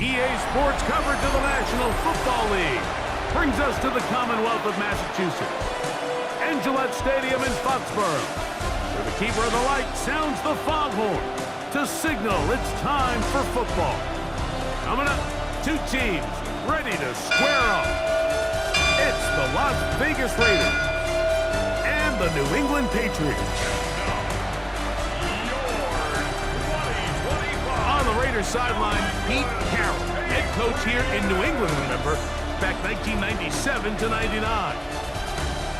EA Sports coverage of the National Football League brings us to the Commonwealth of Massachusetts and Gillette Stadium in Foxborough, where the keeper of the light sounds the foghorn to signal it's time for football. Coming up, two teams ready to square off. It's the Las Vegas Raiders and the New England Patriots. On the Raiders sideline, Pete Carroll, head coach here in New England, remember, back 1997 to 99.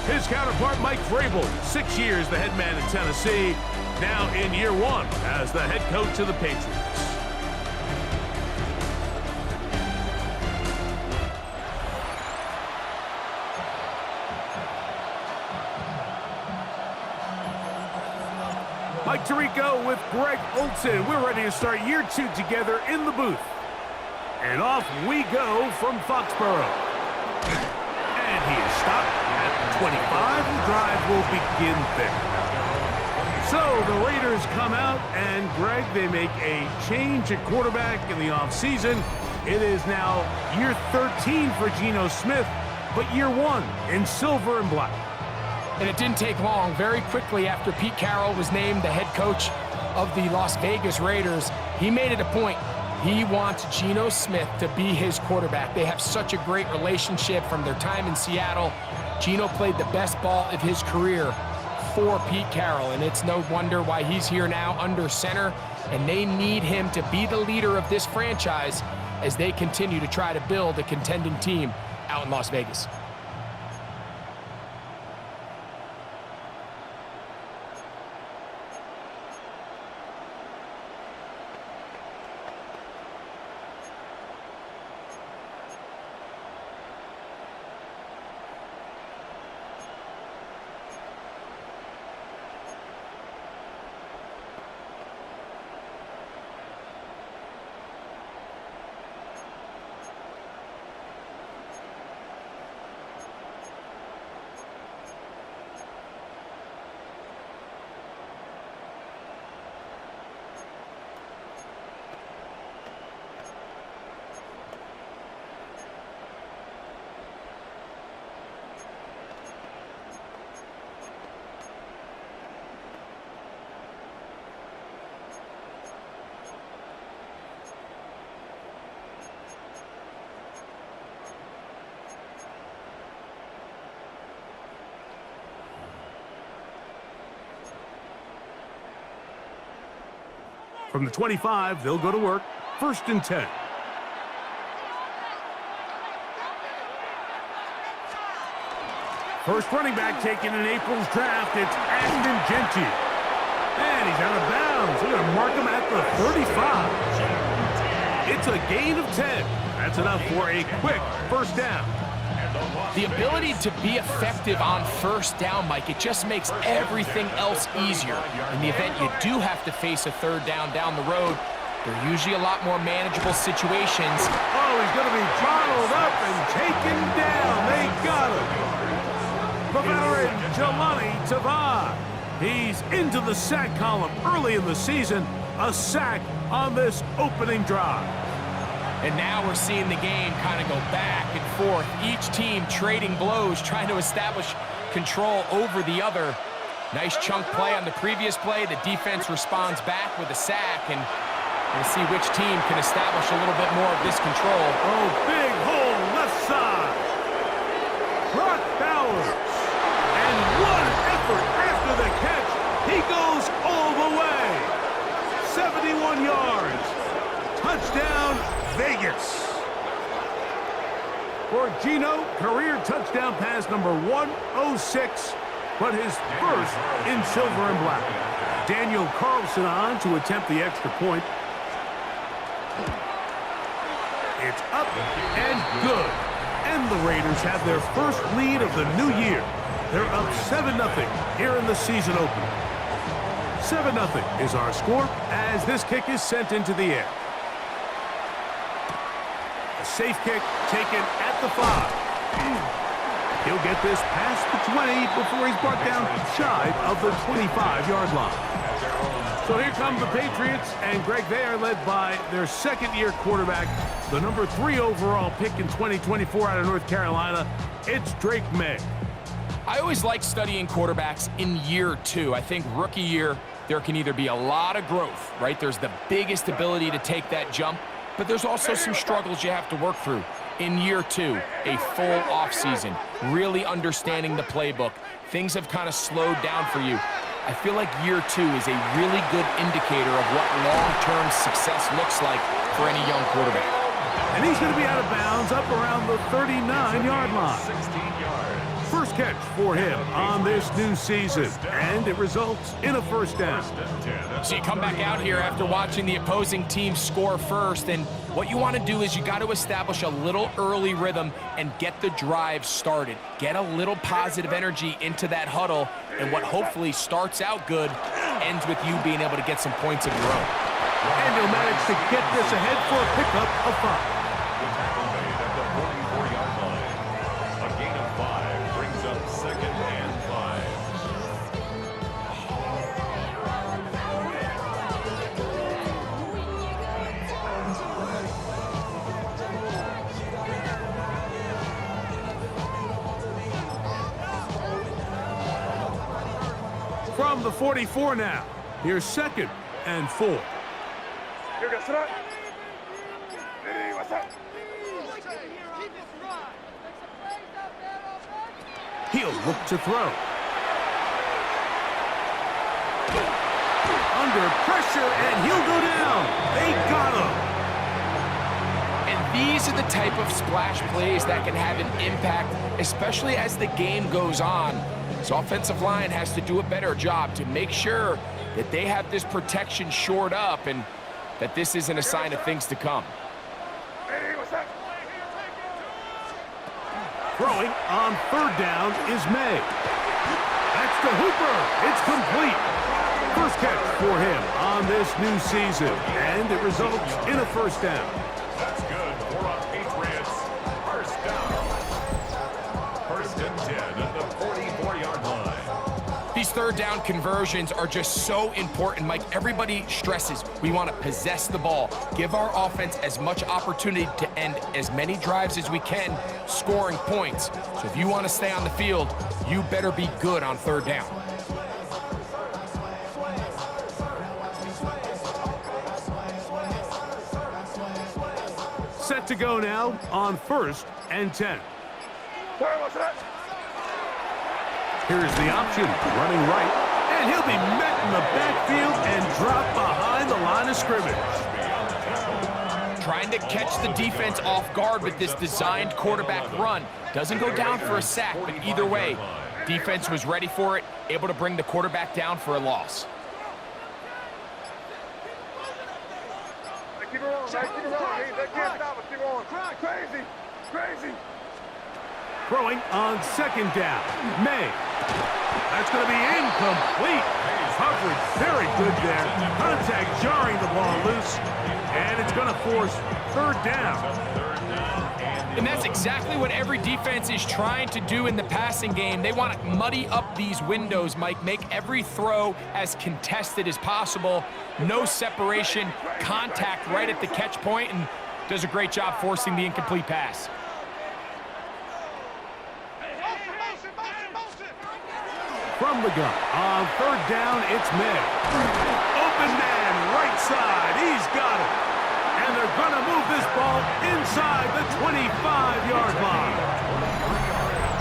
His counterpart, Mike Vrabel, 6 years the head man in Tennessee, now in year one as the head coach of the Patriots. Mike Tirico with Greg Olson. We're ready to start year two together in the booth. And off we go from Foxborough. And he is stopped at the 25. The drive will begin there. So the Raiders come out, and Greg, they make a change at quarterback in the offseason. It is now year 13 for Geno Smith, but year one in silver and black. And it didn't take long. Very quickly after Pete Carroll was named the head coach of the Las Vegas Raiders, he made it a point. He wants Geno Smith to be his quarterback. They have such a great relationship from their time in Seattle. Geno played the best ball of his career for Pete Carroll, and it's no wonder why he's here now under center, and they need him to be the leader of this franchise as they continue to try to build a contending team out in Las Vegas. From the 25, they'll go to work. 1st and 10. First running back taken in April's draft, it's Ashton Genty. And he's out of bounds. They're going to mark him at the 35. It's a gain of 10. That's enough for a quick first down. The ability to be effective on first down, Mike, it just makes everything else easier. In the event you do have to face a third down the road, they're usually a lot more manageable situations. Oh, he's going to be bottled up and taken down. They got him. The veteran, Jelani Tavai. He's into the sack column early in the season. A sack on this opening drive. And now we're seeing the game kind of go back and forth. Each team trading blows, trying to establish control over the other. Nice chunk play on the previous play. The defense responds back with a sack, and we'll see which team can establish a little bit more of this control. Oh, big hole left side. Brock Bowers. And one effort after the catch. He goes all the way. 71 yards. Touchdown, Vegas. For Geno, career touchdown pass number 106, but his first in silver and black. Daniel Carlson on to attempt the extra point. It's up and good. And the Raiders have their first lead of the new year. They're up 7-0 here in the season opener. 7-0 is our score as this kick is sent into the air. A safe kick taken at the 5. He'll get this past the 20 before he's brought down shy of the 25-yard line. So here come the Patriots, and Greg, they are led by their second-year quarterback, the number 3 overall pick in 2024 out of North Carolina. It's Drake May. I always like studying quarterbacks in year 2. I think rookie year, there can either be a lot of growth, right? There's the biggest ability to take that jump, but there's also some struggles you have to work through. In year 2, a full offseason, really understanding the playbook. Things have kind of slowed down for you. I feel like year 2 is a really good indicator of what long-term success looks like for any young quarterback. And he's going to be out of bounds up around the 39-yard line. 16 yards. First catch for him on this new season, and it results in a first down. So you come back out here after watching the opposing team score first, and what you want to do is you got to establish a little early rhythm and get the drive started. Get a little positive energy into that huddle, and what hopefully starts out good ends with you being able to get some points of your own. And he'll manage to get this ahead for a pickup of 5. The tackle made at the 44-yard line. A gain of 5 brings up 2nd and 5. From the 44 now, here's 2nd and 4. He'll look to throw. Under pressure, and he'll go down. They got him. And these are the type of splash plays that can have an impact, especially as the game goes on. So offensive line has to do a better job to make sure that they have this protection shored up and that this isn't a sign of things to come. Throwing on 3rd down is May. That's to Hooper. It's complete. First catch for him on this new season, and it results in a first down. That's good for a Patriots. First down. 1st and 10 at the 44-yard line. These 3rd down conversions are just so important, Mike. Everybody stresses we want to possess the ball, give our offense as much opportunity to end as many drives as we can, scoring points. So if you want to stay on the field, you better be good on 3rd down. Set to go now on 1st and 10. Here's the option, running right, and he'll be met in the backfield and dropped behind the line of scrimmage. Trying to catch the defense off guard with this designed quarterback run. Doesn't go down for a sack, but either way, defense was ready for it, able to bring the quarterback down for a loss. Keep it rolling, keep it rolling. They can't stop us. Keep rolling. Crazy, crazy. Throwing on 2nd down, May. That's going to be incomplete. Coverage very good there. Contact jarring the ball loose, and it's going to force 3rd down. And that's exactly what every defense is trying to do in the passing game. They want to muddy up these windows, Mike, make every throw as contested as possible. No separation, contact right at the catch point, and does a great job forcing the incomplete pass. From the gun, on 3rd down, it's May. Open man, right side, he's got it. And they're going to move this ball inside the 25-yard line.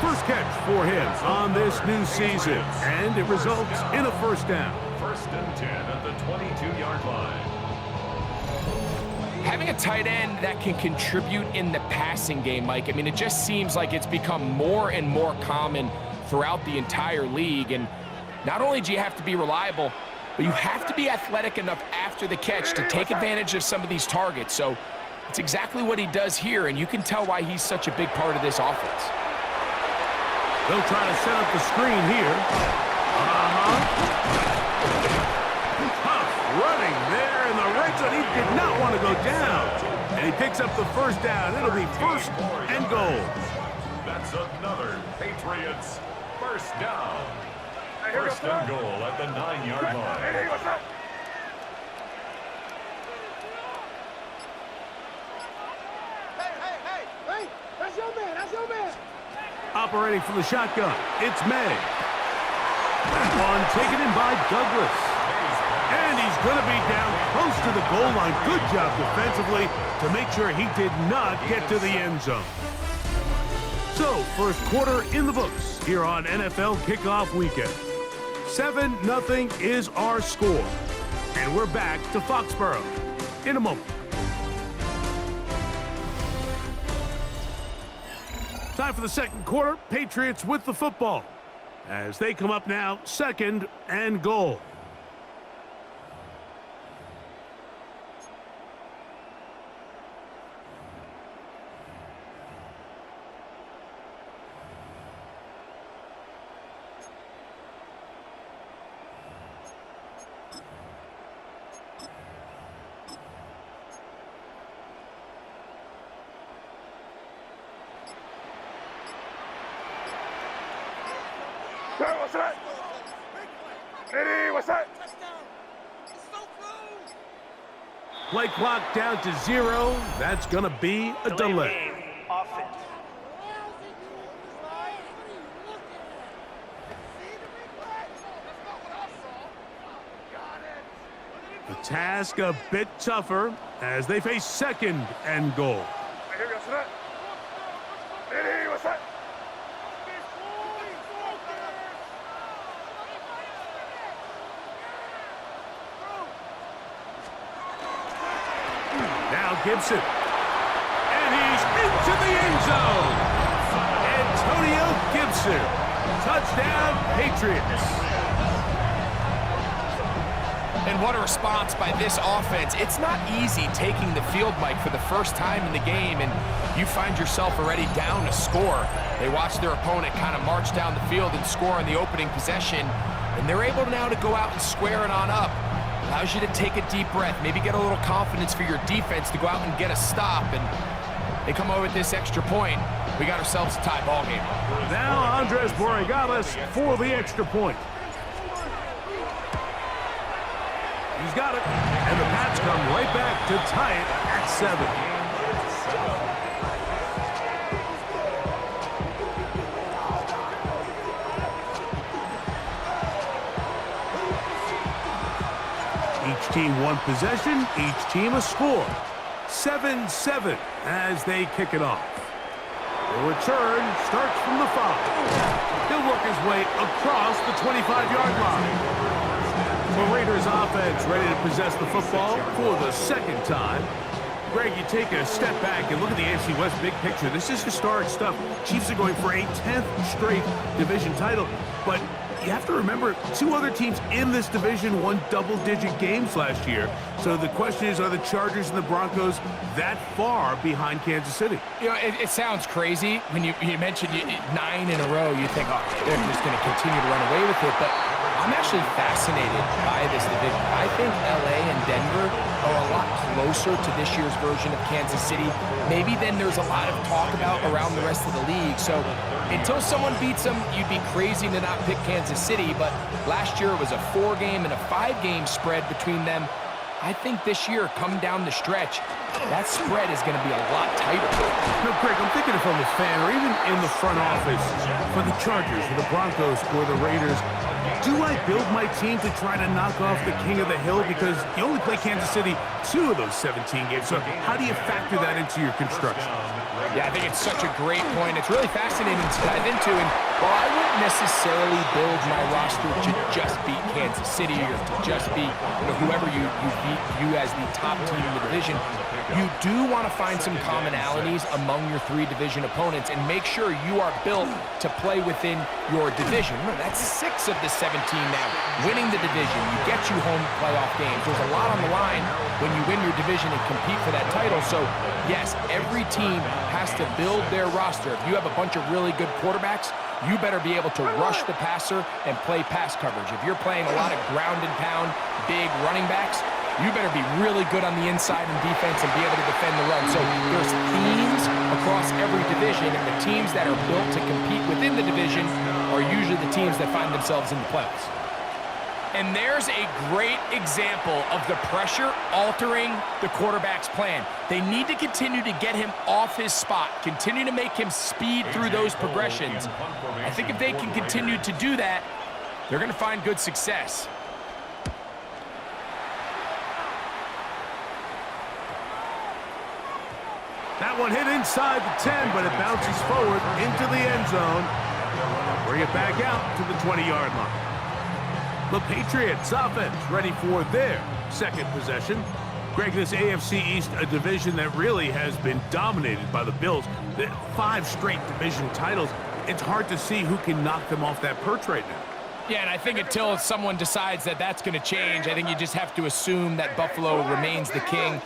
First catch for him on this new season, and it results in a first down. 1st and 10 at the 22-yard line. Having a tight end that can contribute in the passing game, Mike, I mean, it just seems like it's become more and more common throughout the entire league. And not only do you have to be reliable, but you have to be athletic enough after the catch to take advantage of some of these targets. So it's exactly what he does here, and you can tell why he's such a big part of this offense. They'll try to set up the screen here. Tough running there in the red zone. He did not want to go down. And he picks up the first down. It'll be 1st and goal. That's another Patriots first down. 1st and goal at the 9-yard line. Operating from the shotgun, it's May. That one taken in by Douglas. And he's going to be down close to the goal line. Good job defensively to make sure he did not get to the end zone. So, first quarter in the books here on NFL Kickoff Weekend. 7-0 is our score. And we're back to Foxborough in a moment. Time for the second quarter. Patriots with the football as they come up now, 2nd and goal. What's that? Eddie, what's that? Play clock down to 0. That's going to be a delay. The task a bit tougher as they face 2nd and goal. Eddie, what's that? Eddie, what's that? Now Gibson. And he's into the end zone. Antonio Gibson. Touchdown, Patriots. And what a response by this offense. It's not easy taking the field, Mike, for the first time in the game, and you find yourself already down to score. They watch their opponent kind of march down the field and score on the opening possession, and they're able now to go out and square it on up. Allows you to take a deep breath, maybe get a little confidence for your defense to go out and get a stop, and they come over with this extra point. We got ourselves a tie ball game. Now Andres Borregales for the extra point. He's got it, and the Pats come right back to tie it at 7. Each team one possession, each team a score. 7-7 as they kick it off. The return starts from the 5. He'll work his way across the 25-yard line. The Raiders offense ready to possess the football for the 2nd time. Greg, you take a step back and look at the AFC West big picture. This is historic stuff. Chiefs are going for a 10th straight division title, but you have to remember 2 other teams in this division won double-digit games last year. So the question is, are the Chargers and the Broncos that far behind Kansas City? You know, it sounds crazy when you mentioned 9 in a row. You think, oh, they're just going to continue to run away with it. But I'm actually fascinated by this division. I think LA and Denver are a lot closer to this year's version of Kansas City, maybe than there's a lot of talk about around the rest of the league. So until someone beats them, you'd be crazy to not pick Kansas City. But last year it was a 4-game and a 5-game spread between them. I think this year, come down the stretch, that spread is going to be a lot tighter. No, Greg, I'm thinking if I'm a fan or even in the front office for the Chargers, for the Broncos, or the Raiders, do I build my team to try to knock off the king of the hill? Because you only play Kansas City 2 of those 17 games. So how do you factor that into your construction? Yeah, I think it's such a great point. It's really fascinating to dive into. And while I wouldn't necessarily build my roster to just beat Kansas City or to just beat whoever you view as the top team in the division, you do want to find some commonalities among your 3 division opponents and make sure you are built to play within your division. Remember, that's 6 of the 17 now. Winning the division, you get you home playoff games. There's a lot on the line when you win your division and compete for that title. So, yes, every team has to build their roster. If you have a bunch of really good quarterbacks, you better be able to rush the passer and play pass coverage. If you're playing a lot of ground and pound, big running backs, you better be really good on the inside in defense and be able to defend the run. So there's themes across every division, and the teams that are built to compete within the division are usually the teams that find themselves in the playoffs. And there's a great example of the pressure altering the quarterback's plan. They need to continue to get him off his spot, continue to make him speed through those progressions. I think if they can continue to do that, they're going to find good success. That one hit inside the 10, but it bounces forward into the end zone. Bring it back out to the 20-yard line. The Patriots offense ready for their second possession. Greg, this AFC East, a division that really has been dominated by the Bills. 5 straight division titles. It's hard to see who can knock them off that perch right now. Yeah, and I think until someone decides that that's going to change, I think you just have to assume that Buffalo remains the king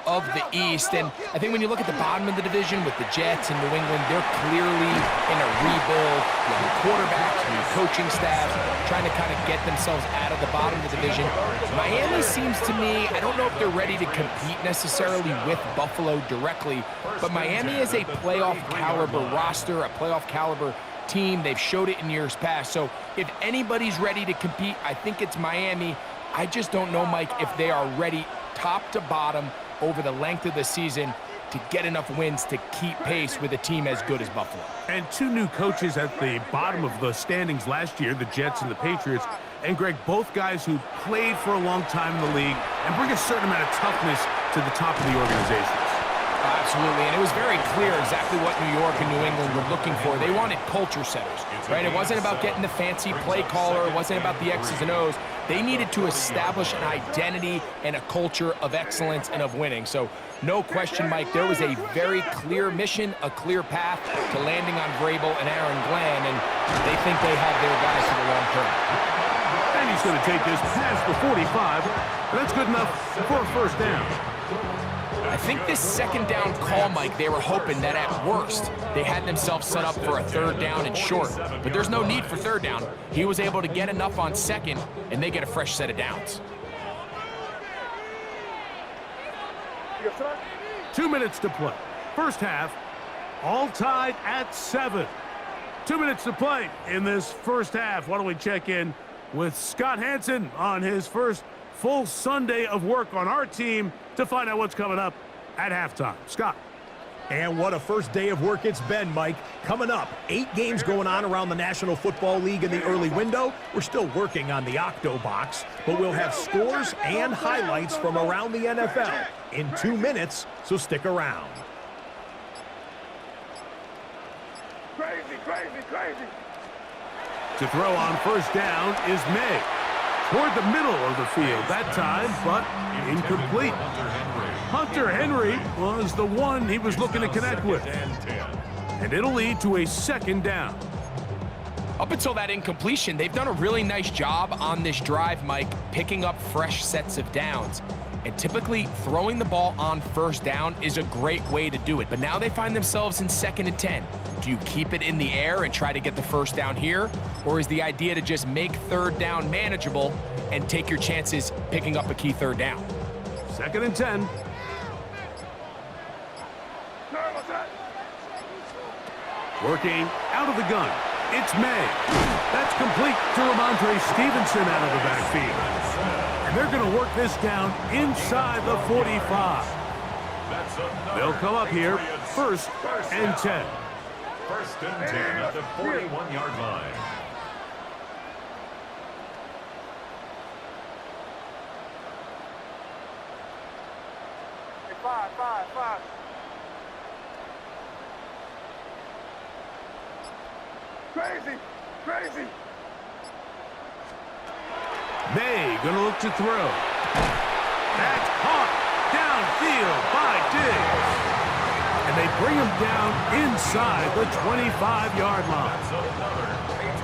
of the East. And I think when you look at the bottom of the division with the Jets and New England, they're clearly in a rebuild, new quarterbacks, new coaching staff, trying to kind of get themselves out of the bottom of the division. Miami seems to me, I don't know if they're ready to compete necessarily with Buffalo directly, but Miami is a playoff caliber roster, a playoff caliber team. They've showed it in years past. So if anybody's ready to compete, I think it's Miami. I just don't know, Mike, if they are ready top to bottom over the length of the season to get enough wins to keep pace with a team as good as Buffalo. And 2 new coaches at the bottom of the standings last year, the Jets and the Patriots. And Greg, both guys who played for a long time in the league and bring a certain amount of toughness to the top of the organizations. Absolutely, and it was very clear exactly what New York and New England were looking for. They wanted culture setters, right? It wasn't about getting the fancy play caller. It wasn't about the X's and O's. They needed to establish an identity and a culture of excellence and of winning. So no question, Mike, there was a very clear mission, a clear path to landing on Vrabel and Aaron Glenn, and they think they have their guys for the long term. And he's going to take this past the 45. That's good enough for a first down. I think this second down call, Mike, they were hoping that at worst they had themselves set up for a third down and short. But there's no need for third down. He was able to get enough on second, and they get a fresh set of downs. 2 minutes to play. First half, all tied at 7. 2 minutes to play in this first half. Why don't we check in with Scott Hansen on his first full Sunday of work on our team to find out what's coming up at halftime. Scott. And what a first day of work it's been, Mike. Coming up, 8 games going on around the National Football League in the early window. We're still working on the Octo Box, but we'll have scores and highlights from around the NFL in 2 minutes, so stick around. Crazy, crazy, crazy. To throw on first down is May. Toward the middle of the field that time, but incomplete. Hunter Henry was the one he was looking to connect with. And it'll lead to a second down. Up until that incompletion, they've done a really nice job on this drive, Mike, picking up fresh sets of downs. And typically, throwing the ball on first down is a great way to do it. But now they find themselves in 2nd and 10. Do you keep it in the air and try to get the first down here? Or is the idea to just make third down manageable and take your chances picking up a key third down? 2nd and 10. Working out of the gun. It's May. That's complete to Ramondre Stevenson out of the backfield. And they're going to work this down inside the 45. They'll come up here, 1st and 10. 1st and 10 at the 41-yard line. Five. Crazy. May gonna look to throw. That's caught downfield by Diggs. And they bring him down inside the 25-yard line.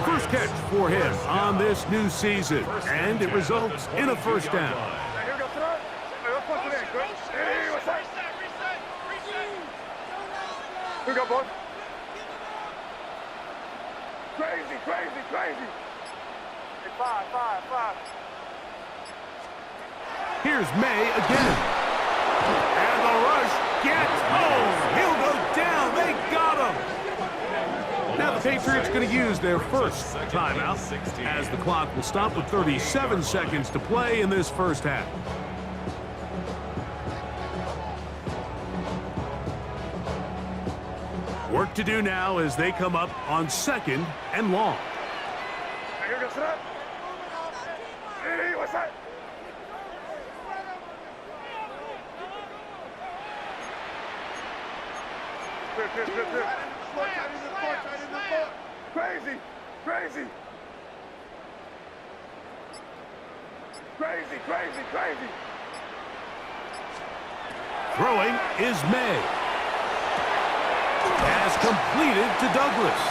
First catch for him on this new season, and it results in a first down. We go, boys. Crazy. Five. Here's May again. And the rush gets home. He'll go down. They got him. Now the Patriots going to use their first timeout as the clock will stop with 37 seconds to play in this first half. Work to do now as they come up on 2nd and long. Here goes that. Hey, what's that? Crazy, crazy. Crazy, crazy, crazy. Throwing is May. Pass completed to Douglas.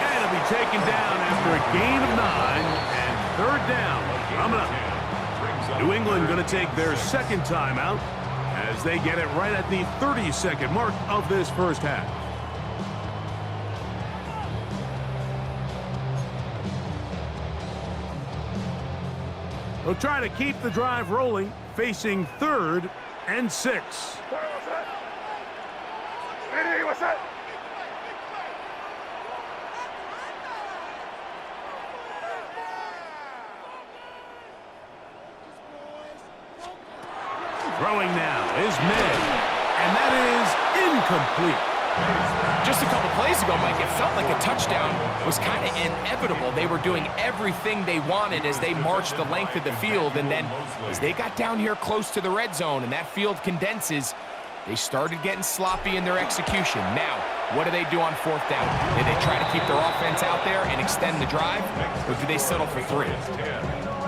And it'll be taken down after a gain of 9 and 3rd down. Coming up. New England going to take their second timeout as they get it right at the 30-second mark of this first half. They'll try to keep the drive rolling, facing 3rd and 6. What's that? Hey, what's that? Throwing now is May, and that is incomplete. Just a couple plays ago, Mike, it felt like a touchdown was kind of inevitable. They were doing everything they wanted as they marched the length of the field, and then as they got down here close to the red zone and that field condenses, they started getting sloppy in their execution. Now, what do they do on 4th down? Do they try to keep their offense out there and extend the drive, or do they settle for 3?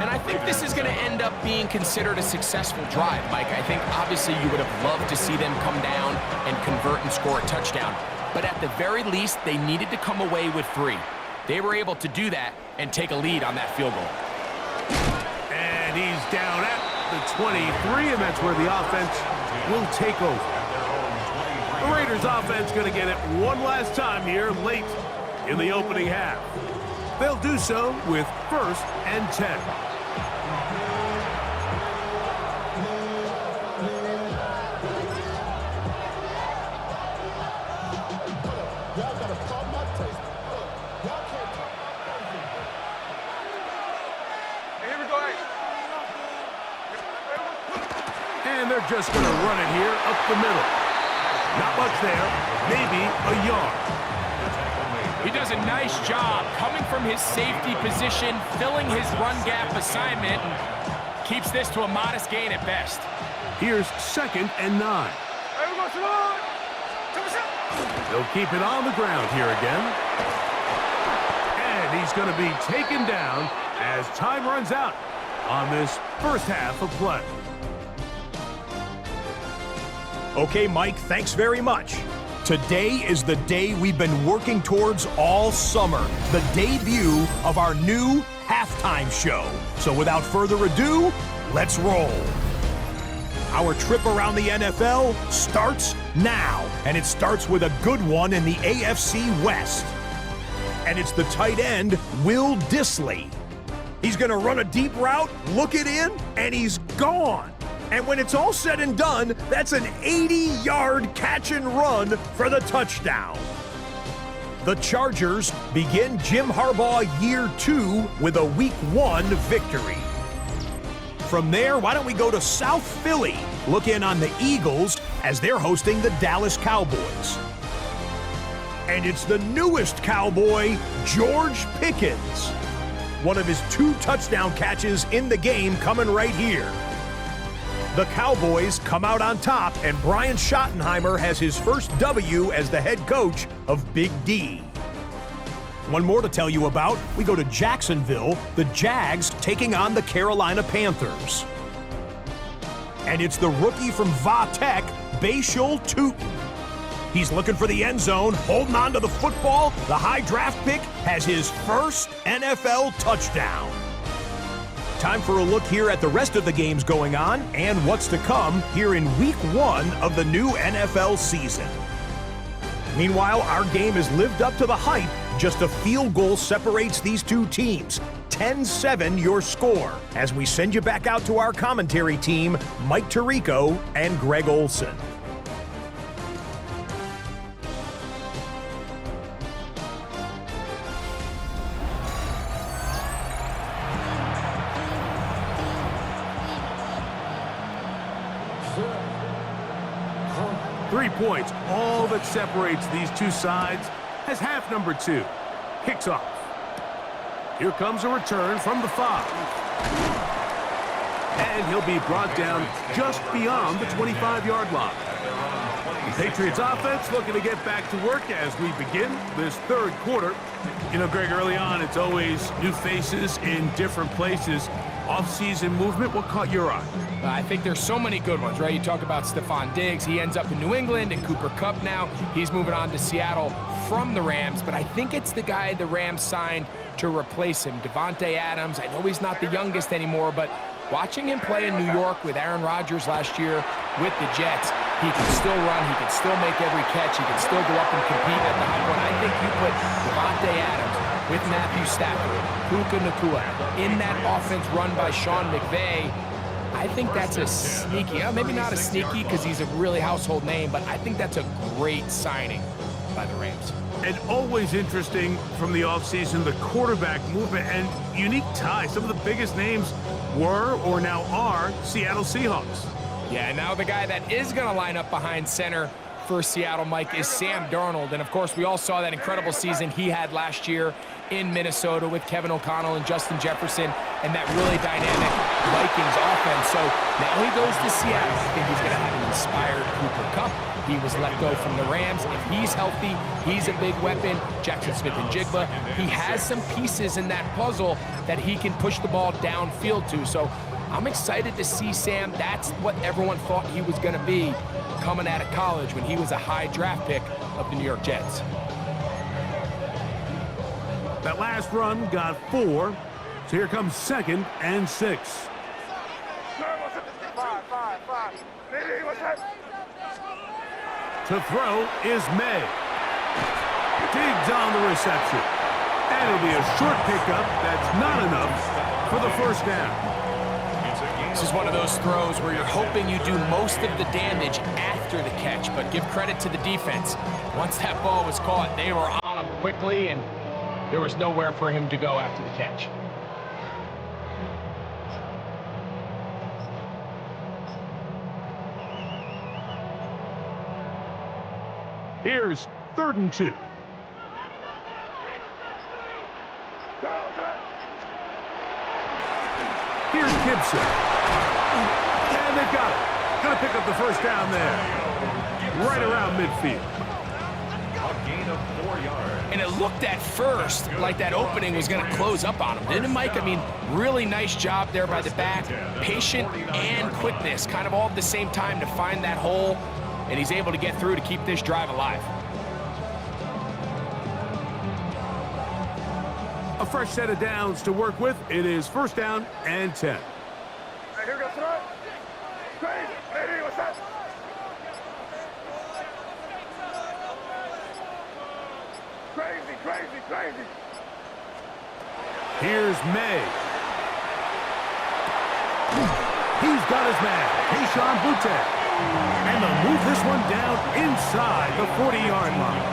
And I think this is going to end up being considered a successful drive, Mike. I think obviously you would have loved to see them come down and convert and score a touchdown. But at the very least, they needed to come away with 3. They were able to do that and take a lead on that field goal. And he's down at the 23, and that's where the offense will take over. The Raiders offense going to get it one last time here late in the opening half. They'll do so with 1st and 10. And they're just going to run it here up the middle. Not much there, maybe a yard. He does a nice job coming from his safety position, filling his run gap assignment, and keeps this to a modest gain at best. Here's 2nd and 9. They'll keep it on the ground here again. And he's going to be taken down as time runs out on this first half of play. Okay, Mike, thanks very much. Today is the day we've been working towards all summer, the debut of our new halftime show. So without further ado, let's roll. Our trip around the NFL starts now, and it starts with a good one in the AFC West. And it's the tight end, Will Dissly. He's going to run a deep route, look it in, and he's gone. And when it's all said and done, that's an 80-yard catch and run for the touchdown. The Chargers begin Jim Harbaugh year 2 with a week 1 victory. From there, why don't we go to South Philly, look in on the Eagles as they're hosting the Dallas Cowboys. And it's the newest Cowboy, George Pickens. One of his 2 touchdown catches in the game coming right here. The Cowboys come out on top, and Brian Schottenheimer has his first W as the head coach of Big D. One more to tell you about. We go to Jacksonville, the Jags taking on the Carolina Panthers. And it's the rookie from Va-Tech, Bashal Tootin. He's looking for the end zone, holding on to the football. The high draft pick has his first NFL touchdown. Time for a look here at the rest of the games going on and what's to come here in week 1 of the new NFL season. Meanwhile, our game has lived up to the hype. Just a field goal separates these two teams. 10-7 your score as we send you back out to our commentary team, Mike Tirico and Greg Olson. 3 points, all that separates these two sides, has half number 2. Kicks off. Here comes a return from the 5. And he'll be brought down just beyond the 25-yard line. The Patriots offense looking to get back to work as we begin this third quarter. You know, Greg, early on, it's always new faces in different places. Off-season movement, what caught your eye? I think there's so many good ones, right? You talk about Stephon Diggs. He ends up in New England, and Cooper Kupp now. He's moving on to Seattle from the Rams, but I think it's the guy the Rams signed to replace him, Davante Adams. I know he's not the youngest anymore, but watching him play in New York with Aaron Rodgers last year with the Jets, he can still run, he can still make every catch, he can still go up and compete at the high point. I think you put Davante Adams with Matthew Stafford, Puka Nacua, in that offense run by Sean McVay. I think that's a sneaky, maybe not a sneaky because he's a really household name, but I think that's a great signing by the Rams. And always interesting from the offseason, the quarterback movement and unique ties. Some of the biggest names were or now are Seattle Seahawks. Yeah, now the guy that is going to line up behind center for Seattle, Mike, is Sam Darnold. And, of course, we all saw that incredible season he had last year in Minnesota with Kevin O'Connell and Justin Jefferson and that really dynamic Vikings offense. So now he goes to Seattle. I think he's going to have an inspired Cooper Kupp. He was let go from the Rams. If he's healthy, he's a big weapon. Jackson Smith-Njigba. He has some pieces in that puzzle that he can push the ball downfield to. So I'm excited to see Sam. That's what everyone thought he was going to be coming out of college when he was a high draft pick of the New York Jets. That last run got 4. So here comes 2nd and 6. Five. Hey, what's that? To throw is May. Diggs on the reception. And it'll be a short pickup that's not enough for the first down. This is one of those throws where you're hoping you do most of the damage after the catch, but give credit to the defense. Once that ball was caught, they were on him quickly, and there was nowhere for him to go after the catch. Here's 3rd and 2. Here's Gibson. And they've got it. Gonna pick up the first down there. Right around midfield. A gain of 4 yards. And it looked at first like that opening was going to close up on him, didn't it, Mike? I mean, really nice job there by the back. Patient and quickness, kind of all at the same time to find that hole. And he's able to get through to keep this drive alive. A fresh set of downs to work with. It is 1st down and 10. Hey, here we go, tonight. Crazy. Hey, what's that? Crazy. Here's May. He's got his man, Keyshawn Boutte. And they'll move this one down inside the 40-yard line.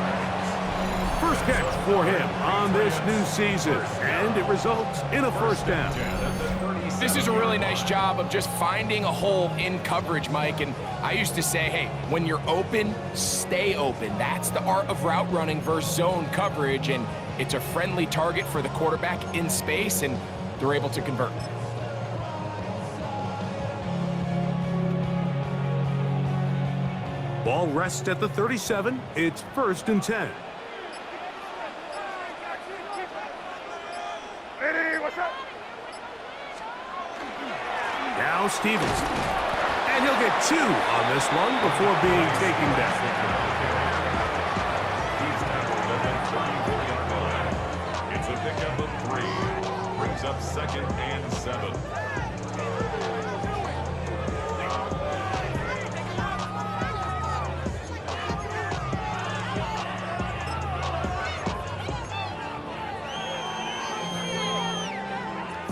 First catch for him on this new season, and it results in a first down. This is a really nice job of just finding a hole in coverage, Mike. And I used to say, hey, when you're open, stay open. That's the art of route running versus zone coverage, and it's a friendly target for the quarterback in space, and they're able to convert. Ball rests at the 37. It's 1st and 10. Hey, what's up? Now Stevenson. And he'll get 2 on this one before being taken down. He's tackled at the 34-yard line. It's a pickup of 3. Brings up 2nd and 7.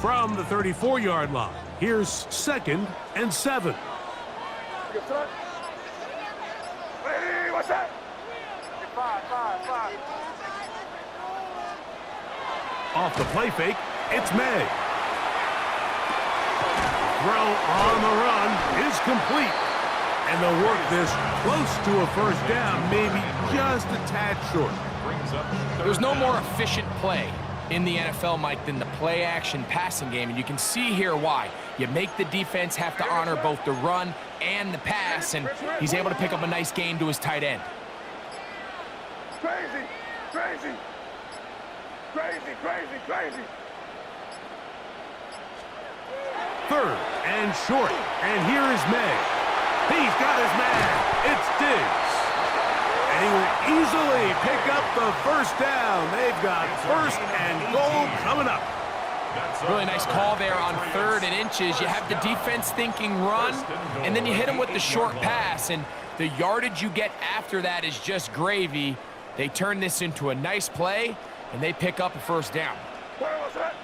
From the 34-yard line, here's 2nd and 7. Hey, what's that? Five. Off the play fake, it's May. Throw on the run is complete. And they'll work this close to a first down, maybe just a tad short. There's no more efficient play in the NFL, Mike, than the play-action passing game, and you can see here why. You make the defense have to honor both the run and the pass, and he's able to pick up a nice gain to his tight end. Crazy, crazy, crazy, crazy, crazy. Third and short, and here is May. He's got his man. It's Diggs. And he will easily pick up the first down. They've got first and goal coming up. Really nice call there on 3rd and inches. You have the defense thinking run, and then you hit them with the short pass, and the yardage you get after that is just gravy. They turn this into a nice play, and they pick up a first down. Where was that?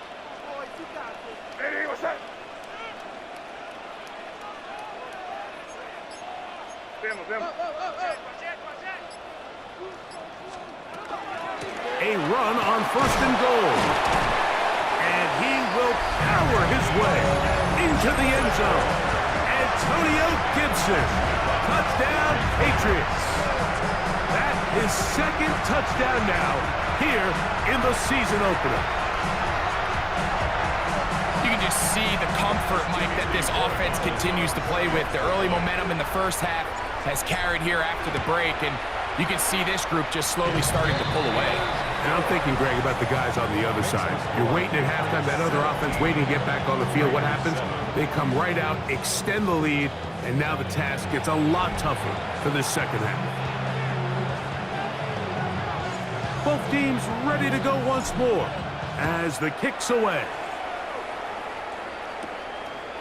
Eddie, what's that? A run on first and goal. And he will power his way into the end zone. Antonio Gibson. Touchdown, Patriots. That is second touchdown now here in the season opener. You can just see the comfort, Mike, that this offense continues to play with. The early momentum in the first half has carried here after the break, and you can see this group just slowly starting to pull away. And I'm thinking, Greg, about the guys on the other side. You're waiting at halftime, that other offense waiting to get back on the field. What happens? They come right out, extend the lead, and now the task gets a lot tougher for this second half. Both teams ready to go once more as the kick's away.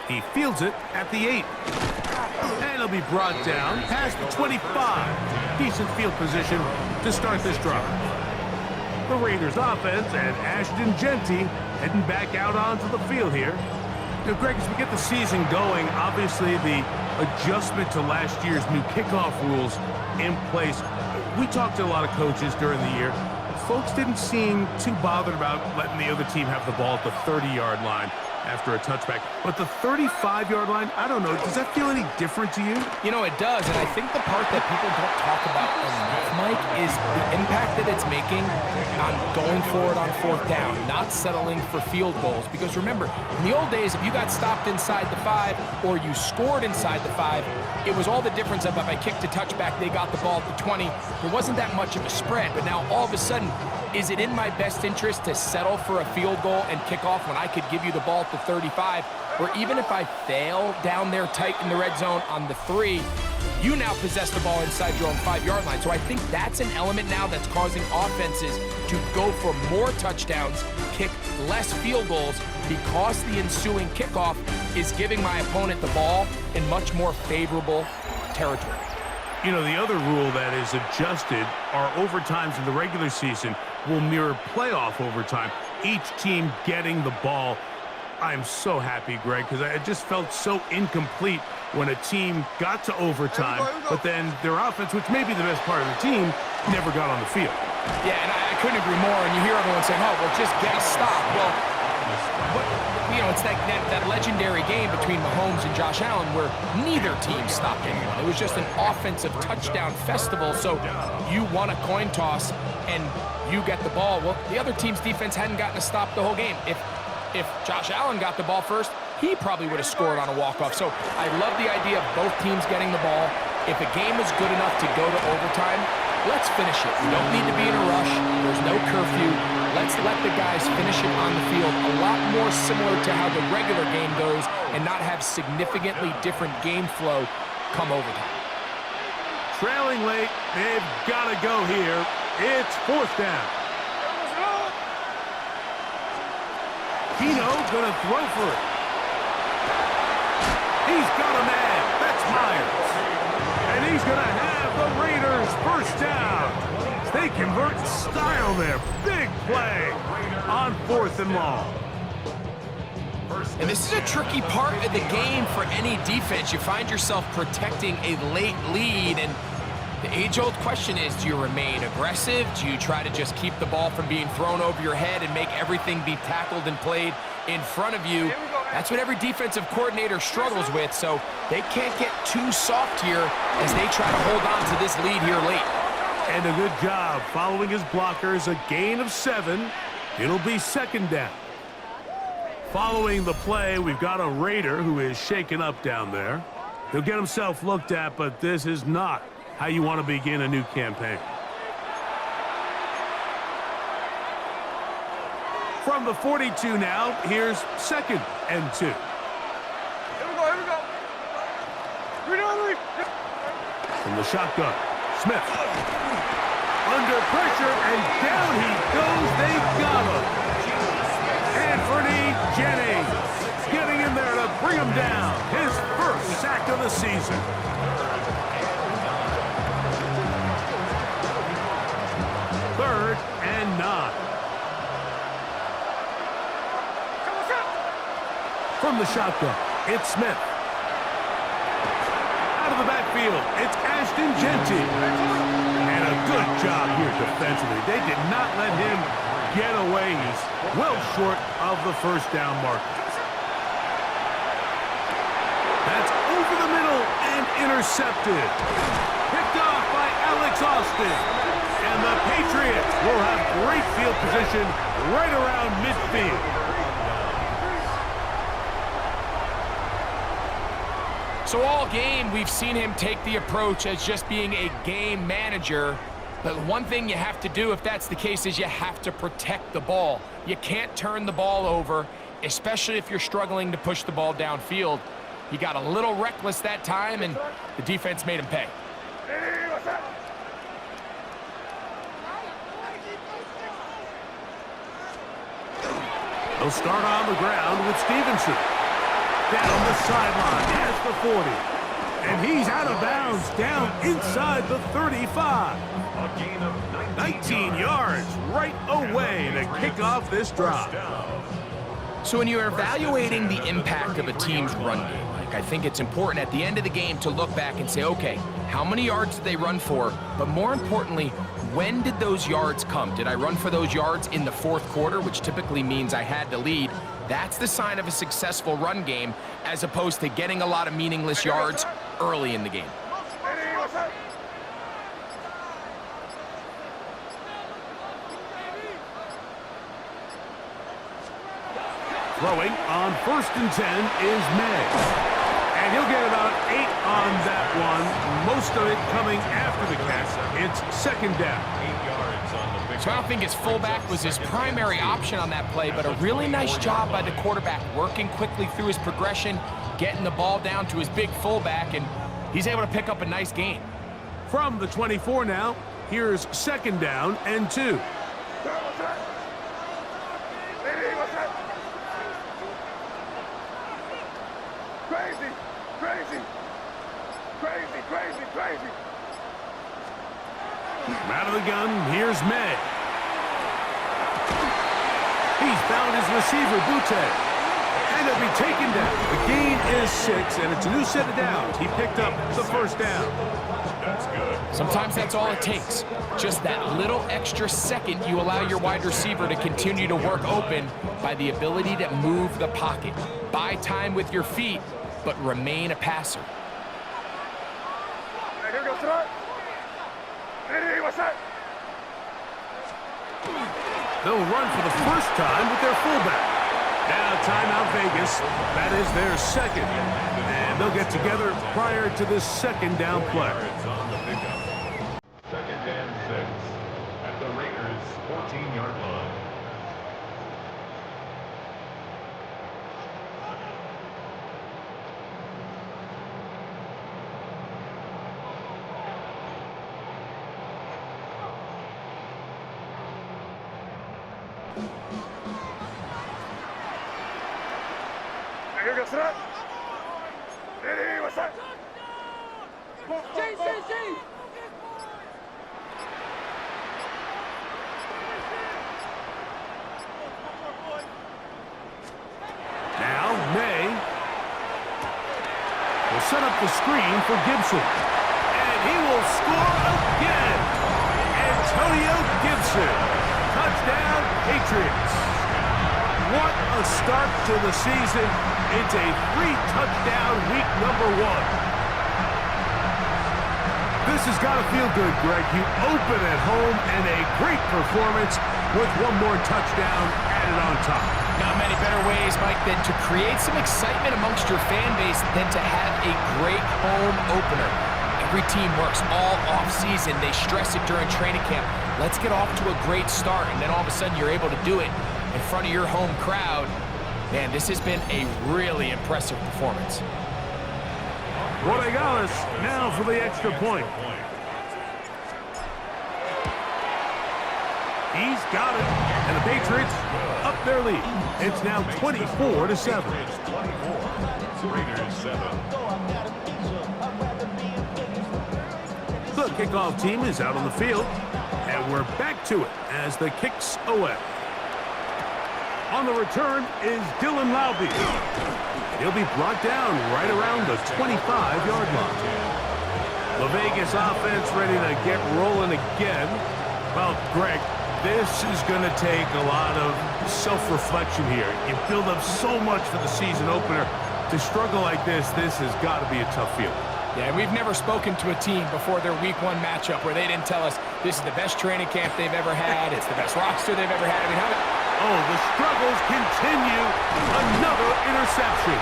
He fields it at the 8. And it'll be brought down past the 25. Decent field position to start this drive. The Raiders offense and Ashton Genty heading back out onto the field here. Now, Greg, as we get the season going, obviously the adjustment to last year's new kickoff rules in place. We talked to a lot of coaches during the year. Folks didn't seem too bothered about letting the other team have the ball at the 30-yard line after a touchback. But the 35-yard line, I don't know, does that feel any different to you? You know, it does, and I think the part that people don't talk about enough, Mike, is the impact that it's making on going forward on 4th down, not settling for field goals. Because remember, in the old days, if you got stopped inside the 5 or you scored inside the 5, it was all the difference of if I kicked a touchback, they got the ball at the 20. There wasn't that much of a spread, but now all of a sudden, is it in my best interest to settle for a field goal and kick off when I could give you the ball at the 35? Or even if I fail down there tight in the red zone on the 3, you now possess the ball inside your own 5-yard line. So I think that's an element now that's causing offenses to go for more touchdowns, kick less field goals, because the ensuing kickoff is giving my opponent the ball in much more favorable territory. You know, the other rule that is adjusted are overtimes in the regular season will mirror playoff overtime, each team getting the ball. I'm so happy, Greg, because I just felt so incomplete when a team got to overtime, but then their offense, which may be the best part of the team, never got on the field. Yeah, and I couldn't agree more, and you hear everyone saying, oh, well, just get a stop. Well, you know, it's that legendary game between Mahomes and Josh Allen where neither team stopped anyone. It was just an offensive touchdown festival, so you won a coin toss, and you get the ball. Well, the other team's defense hadn't gotten a stop the whole game. If Josh Allen got the ball first, he probably would have scored on a walk-off. So I love the idea of both teams getting the ball. If a game is good enough to go to overtime, let's finish it. We don't need to be in a rush. There's no curfew. Let's let the guys finish it on the field. A lot more similar to how the regular game goes and not have significantly different game flow come overtime. Trailing late, they've got to go here. It's 4th down. Keno gonna throw for it. He's got a man. That's Myers. And he's gonna have the Raiders first down. They convert in style there. Big play on 4th and long. And this is a tricky part of the game for any defense. You find yourself protecting a late lead, and the age-old question is, do you remain aggressive? Do you try to just keep the ball from being thrown over your head and make everything be tackled and played in front of you? That's what every defensive coordinator struggles with, so they can't get too soft here as they try to hold on to this lead here late. And a good job following his blockers, a gain of 7. It'll be second down. Following the play, we've got a Raider who is shaken up down there. He'll get himself looked at, but this is not how you want to begin a new campaign. From the 42 now, here's second and 2. Here we go, here we go. From the shotgun, Smith. Under pressure, and down he goes. They got him. Anthony Jennings getting in there to bring him down. His first sack of the season. Third and 9. From the shotgun, it's Smith. Out of the backfield, it's Ashton Genty. And a good job here defensively. They did not let him get away. He's well short of the first down mark. That's over the middle and intercepted. Picked off by Alex Austin. And the Patriots will have great field position right around midfield. So all game, we've seen him take the approach as just being a game manager. But one thing you have to do if that's the case is you have to protect the ball. You can't turn the ball over, especially if you're struggling to push the ball downfield. He got a little reckless that time, and the defense made him pay. Hey, what's that? They'll start on the ground with Stevenson. Down the sideline at the 40. And he's out of bounds down inside the 35. A gain of 19 yards right away to kick off this drive. So when you're evaluating the impact of a team's run game, I think it's important at the end of the game to look back and say, okay, how many yards did they run for? But more importantly, when did those yards come? Did I run for those yards in the fourth quarter, which typically means I had to lead? That's the sign of a successful run game, as opposed to getting a lot of meaningless yards early in the game. Hey, what's that? Throwing on 1st and 10 is May. And he'll get about 8 on that one. Most of it coming after the catch. It's second down. 8 yards on the pick. So I don't think his fullback was his primary option on that play, but a really nice job by the quarterback working quickly through his progression, getting the ball down to his big fullback, and he's able to pick up a nice gain. From the 24 now, here's second down and 2. What's that? Hey, what's that? Crazy, crazy, crazy, crazy, crazy. Out of the gun, here's May. He's found his receiver, Butte. And he'll be taken down. The gain is 6, and it's a new set of downs. He picked up the first down. That's good. Sometimes that's all it takes. Just that little extra second you allow your wide receiver to continue to work open by the ability to move the pocket. Buy time with your feet, but remain a passer. Hey, here we go, start. Hey, what's that? They'll run for the first time with their fullback. Now timeout Vegas. That is their second. And they'll get together prior to this second down play. Yards on the pickup. Second and 6 at the Raiders' 14-yard line. Hey, here we go, start. Hey, what's that? Now May will set up the screen for Gibson. And he will score again. Antonio Gibson. Touchdown, Patriots. What a start to the season. It's a 3-touchdown week number 1. This has got to feel good, Greg. You open at home and a great performance with one more touchdown added on top. Not many better ways, Mike, than to create some excitement amongst your fan base than to have a great home opener. Every team works all off-season. They stress it during training camp. Let's get off to a great start, and then all of a sudden you're able to do it in front of your home crowd. Man, this has been a really impressive performance. Borregales now for the extra point. He's got it, and the Patriots up their lead. It's now 24-7. The kickoff team is out on the field, and we're back to it as the kicks away. On the return is Dylan Laube. He'll be brought down right around the 25-yard line. The Vegas offense ready to get rolling again. Well, Greg, this is going to take a lot of self-reflection here. You build up so much for the season opener. To struggle like this has got to be a tough feeling. Yeah, we've never spoken to a team before their week 1 matchup where they didn't tell us this is the best training camp they've ever had. It's the best roster they've ever had. I mean, Oh, the struggles continue. Another interception.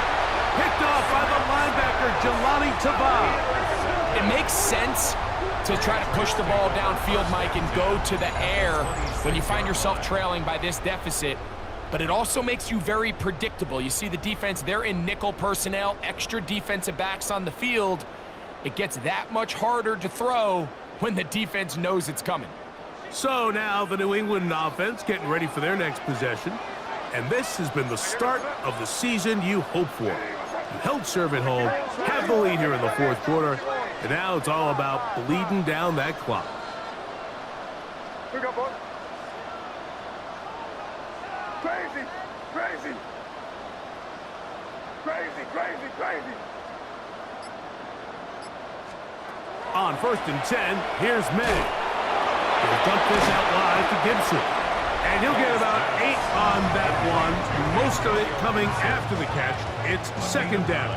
Picked off by the linebacker, Jelani Tavai. It makes sense to try to push the ball downfield, Mike, and go to the air when you find yourself trailing by this deficit. But it also makes you very predictable. You see the defense, they're in nickel personnel, extra defensive backs on the field. It gets that much harder to throw when the defense knows it's coming. So now the New England offense getting ready for their next possession. And this has been the start of the season you hope for. You held serve at home, have the lead here in the 4th quarter, and now it's all about bleeding down that clock. Pick up, boy. Crazy, crazy. Crazy, crazy, crazy. On 1st and 10, here's May. He'll dump this out wide to Gibson. And he'll get about 8 on that one. Most of it coming after the catch. It's 2nd down.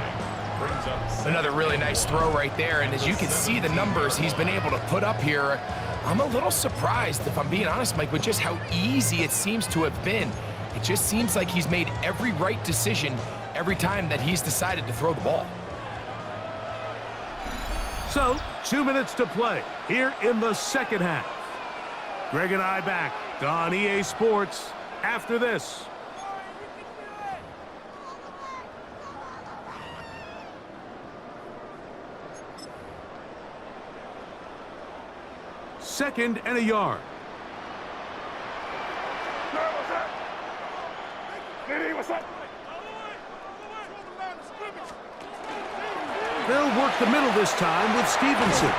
Another really nice throw right there. And as you can see the numbers he's been able to put up here, I'm a little surprised, if I'm being honest, Mike, with just how easy it seems to have been. It just seems like he's made every right decision every time that he's decided to throw the ball. So, 2 minutes to play here in the 2nd half. Greg and I back on EA Sports after this. Second and a yard. What's up? Nitty, what's up? They'll work the middle this time with Stevenson.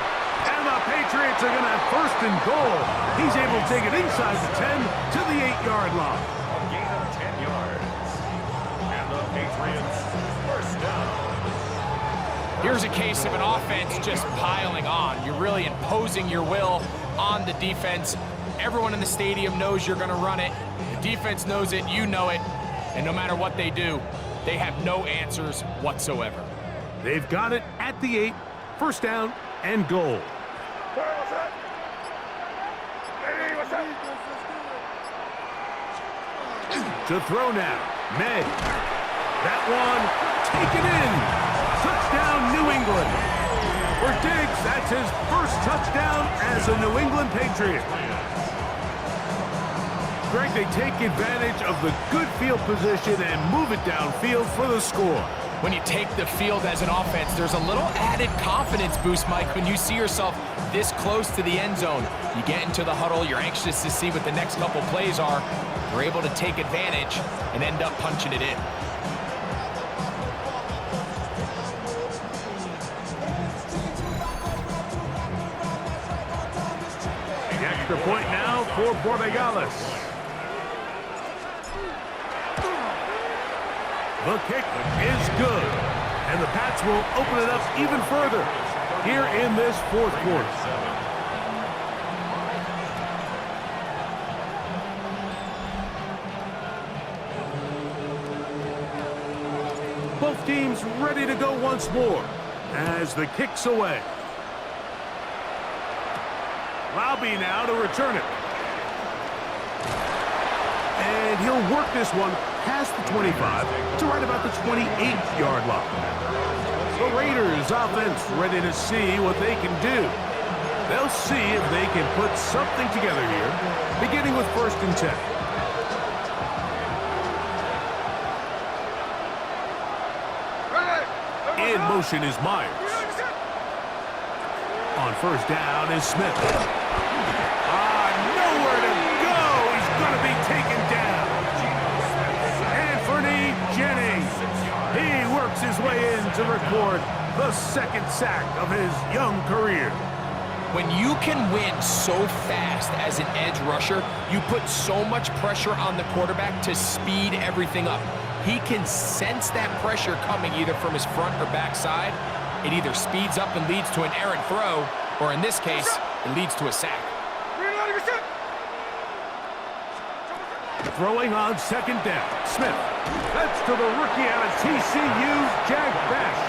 And the Patriots are going to have 1st and goal. He's able to take it inside the 10 to the 8-yard line. A gain of 10 yards. And the Patriots 1st down. Here's a case of an offense just piling on. You're really imposing your will on the defense. Everyone in the stadium knows you're going to run it. The defense knows it, you know it. And no matter what they do, they have no answers whatsoever. They've got it at the 8, 1st down and goal. What's up? Nitty, what's up? To throw now, May. That one taken in. Touchdown, New England. For Diggs, that's his 1st touchdown as a New England Patriot. Greg, they take advantage of the good field position and move it downfield for the score. When you take the field as an offense, there's a little added confidence boost, Mike, when you see yourself this close to the end zone. You get into the huddle, you're anxious to see what the next couple plays are. You're able to take advantage and end up punching it in. The extra point now for Borregales. The kick is good, and the Pats will open it up even further here in this 4th quarter. Both teams ready to go once more as the kick's away. Laube now to return it. And he'll work this one past the 25 to right about the 28-yard line. The Raiders offense ready to see what they can do. They'll see if they can put something together here, beginning with 1st and 10. In motion is Myers. On 1st down is Smith. Nowhere to go. He's going to be taken down. Anthony Jennings. He works his way in to record the 2nd sack of his young career. When you can win so fast as an edge rusher, you put so much pressure on the quarterback to speed everything up. He can sense that pressure coming either from his front or back side. It either speeds up and leads to an errant throw, or in this case, it leads to a sack. Throwing on 2nd down, Smith. That's to the rookie out of TCU, Jack Bash.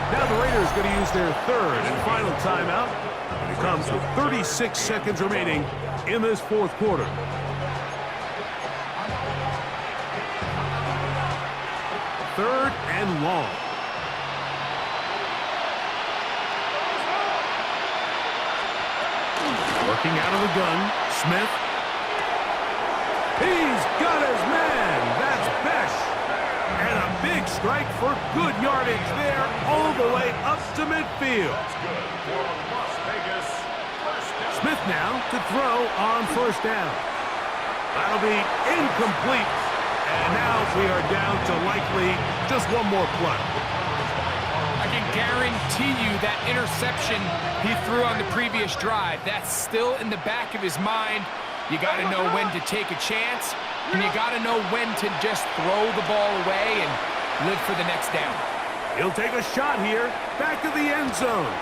Now the Raiders going to use their 3rd and final timeout. And it comes with 36 seconds remaining in this 4th quarter. Third and long. Working out of the gun, Smith. He's got his man. That's Besh. And a big strike for good yardage there all the way up to midfield. Smith now to throw on 1st down. That'll be incomplete. And now we are down to likely just one more play. I can guarantee you that interception he threw on the previous drive, that's still in the back of his mind. You got to know when to take a chance, and you got to know when to just throw the ball away and live for the next down. He'll take a shot here, back of the end zone.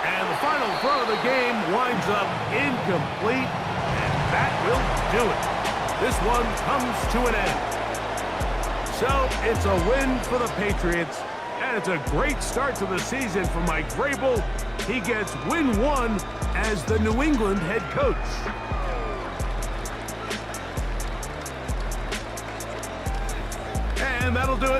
And the final throw of the game winds up incomplete, and that will do it. This one comes to an end. So it's a win for the Patriots, and it's a great start to the season for Mike Vrabel. He gets win 1 as the New England head coach. And that'll do it.